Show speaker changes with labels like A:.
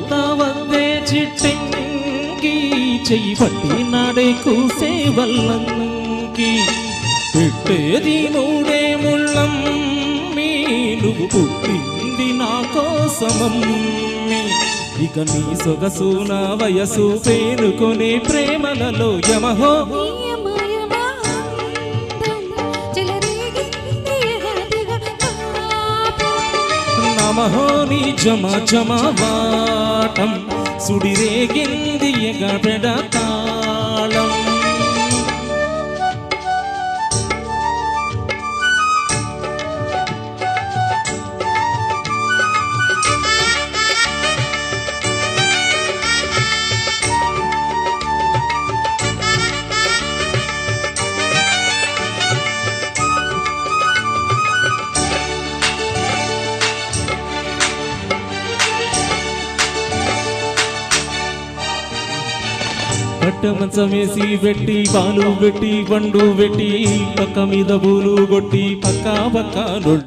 A: పోతా వద్దే చిట్టెంకి చెయ్యి పట్టి నాడే కూసే వల్లంకి పెట్టేది మూడే ముళ్ళం నువ్వు పుట్టింది నా కోసమమ్మి ఇక నీ సొగసు నా వయసు పేరుకొనే ప్రేమలలో యమహో నమహో నీ జమ జమ వాటం సుడిరేగింది ఎగబెడతాళం పట్టమంచమేసి పెట్టి పాలు పెట్టి పండు పెట్టి పక్క మీద పూలు కొట్టి పక్క పక్క